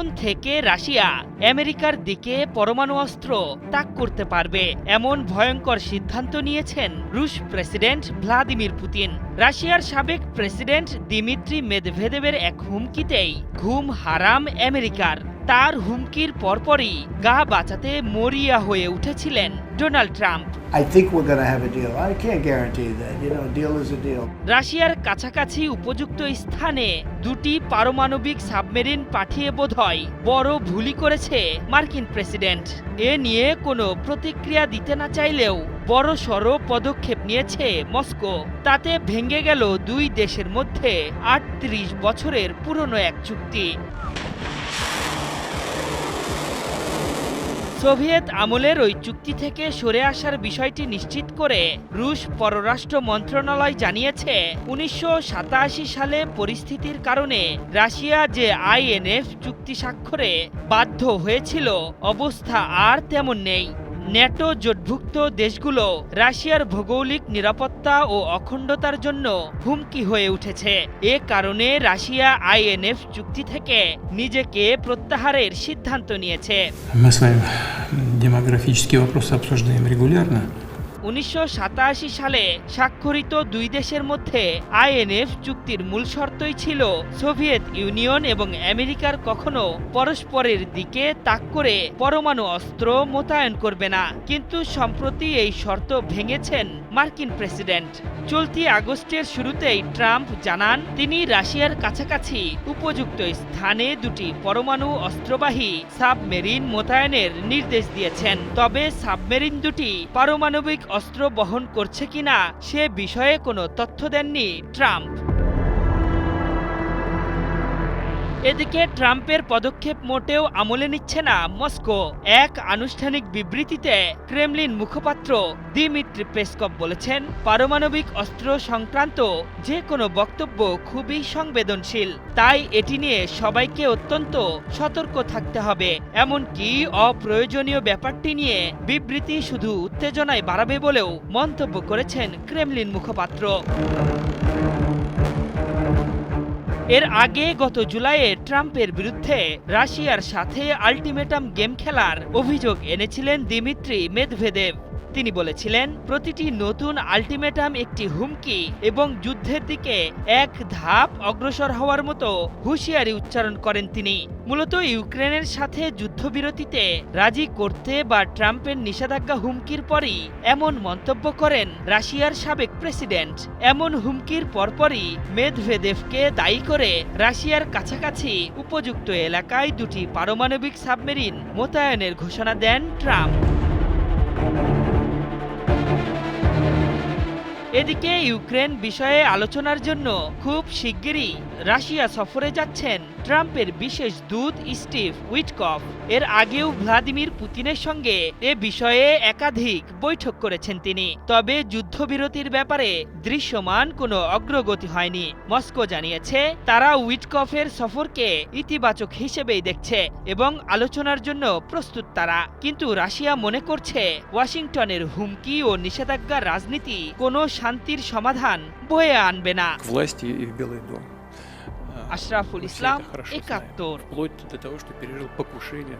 এখন থেকে রাশিয়া আমেরিকার দিকে পরমাণু অস্ত্র তাক করতে পারবে এমন ভয়ঙ্কর সিদ্ধান্ত নিয়েছেন রুশ প্রেসিডেন্ট ভ্লাদিমির পুতিন। রাশিয়ার সাবেক প্রেসিডেন্ট দিমিত্রি মেদভেদেবের এক হুমকিতেই ঘুম হারাম আমেরিকার। তার হুমকির পরপরই গা বাঁচাতে মরিয়া হয়ে উঠেছিলেন Donald Trump. I think we're going to have a deal. I can't guarantee that. You know, a deal is a deal. রাশিয়ার কাছাকাছি উপযুক্ত স্থানে দুটি পারমাণবিক সাবমেরিন পাঠিয়ে বোধহয় বড় ভুলই করেছে মার্কিন প্রেসিডেন্ট। এ নিয়ে কোনো প্রতিক্রিয়া দিতে না চাইলেও বড়সড় পদক্ষেপ নিয়েছে মস্কো। তাতে ভেঙে গেল দুই দেশের মধ্যে ৩৮ বছরের পুরনো এক চুক্তি। সোভিয়েত আমলের ওই চুক্তি থেকে সরে আসার বিষয়টি নিশ্চিত করে রুশ পররাষ্ট্র মন্ত্রণালয় জানিয়েছে ১৯৮৭ সালে পরিস্থিতির কারণে রাশিয়া যে আইএনএফ চুক্তি স্বাক্ষরে বাধ্য হয়েছিল অবস্থা আর তেমন নেই। ন্যাটো জোটভুক্ত দেশগুলো রাশিয়ার ভৌগোলিক নিরাপত্তা ও অখণ্ডতার জন্য হুমকি হয়ে উঠেছে। এ কারণে রাশিয়া আইএনএফ চুক্তি থেকে নিজেকে প্রত্যাহারের সিদ্ধান্ত নিয়েছে। Мы с вами демографические вопросы обсуждаем регулярно. ১৯৮৭ সালে স্বাক্ষরিত দুই দেশের মধ্যে আইএনএফ চুক্তির মূল শর্তই ছিল সোভিয়েত ইউনিয়ন এবং আমেরিকার কখনো পরস্পরের দিকে তাক করে পরমাণু অস্ত্র মোতায়েন করবে না। কিন্তু সম্প্রতি এই শর্ত ভেঙেছেন মার্কিন প্রেসিডেন্ট। চলতি আগস্টের শুরুতেই ট্রাম্প জানান তিনি রাশিয়ার কাছাকাছি উপযুক্ত স্থানে দুটি পরমাণু অস্ত্রবাহী সাবমেরিন মোতায়েনের নির্দেশ দিয়েছেন। তবে সাবমেরিন দুটি পারমাণবিক অস্ত্র বহন করছে কিনা সে বিষয়ে কোনো তথ্য দেননি ট্রাম্প। এদিকে ট্রাম্পের পদক্ষেপ মোটেও আমলে নিচ্ছে না মস্কো। এক আনুষ্ঠানিক বিবৃতিতে ক্রেমলিন মুখপাত্র দিমিত্রি পেসকভ বলেছেন, পারমাণবিক অস্ত্র সংক্রান্ত যে কোনো বক্তব্য খুবই সংবেদনশীল, তাই এটি নিয়ে সবাইকে অত্যন্ত সতর্ক থাকতে হবে। এমনকি অপ্রয়োজনীয় ব্যাপারটি নিয়ে বিবৃতি শুধু উত্তেজনায় বাড়াবে বলেও মন্তব্য করেছেন ক্রেমলিন মুখপাত্র। এর আগে গত জুলাইয়ে ট্রাম্পের বিরুদ্ধে রাশিয়ার সাথে আল্টিমেটাম গেম খেলার অভিযোগ এনেছিলেন দিমিত্রি মেদভেদেব। তিনি বলেছিলেন, প্রতিটি নতুন আল্টিমেটাম একটি হুমকি এবং যুদ্ধের দিকে এক ধাপ অগ্রসর হওয়ার মতো হুঁশিয়ারি উচ্চারণ করেন তিনি। মূলত ইউক্রেনের সাথে যুদ্ধবিরতিতে রাজি করতে বা ট্রাম্পের নিষেধাজ্ঞা হুমকির পরই এমন মন্তব্য করেন রাশিয়ার সাবেক প্রেসিডেন্ট। এমন হুমকির পরপরই মেদভেদেভকে দায়ী করে রাশিয়ার কাছাকাছি উপযুক্ত এলাকায় দুটি পারমাণবিক সাবমেরিন মোতায়েনের ঘোষণা দেন ট্রাম্প। এদিকে ইউক্রেন বিষয়ে আলোচনার জন্য খুব শিগগিরই রাশিয়া সফরে যাচ্ছেন ট্রাম্পের বিশেষ দূত স্টিভ উইটকফ। এর আগেও ভ্লাদিমির পুতিনের সঙ্গে এ বিষয়ে একাধিক বৈঠক করেছেন তিনি। তবে যুদ্ধবিরতির ব্যাপারে দৃশ্যমান কোনো অগ্রগতি হয়নি। মস্কো জানিয়েছে তারা উইটকফের সফরকে ইতিবাচক হিসেবেই দেখছে এবং আলোচনার জন্য প্রস্তুত তারা। কিন্তু রাশিয়া মনে করছে ওয়াশিংটনের হুমকি ও নিষেধাজ্ঞার রাজনীতি কোনো শান্তির সমাধান বয়ে আনবে না। আশরাফুল ইসলাম, একাত্তর। Вплоть до того, что пережил покушение.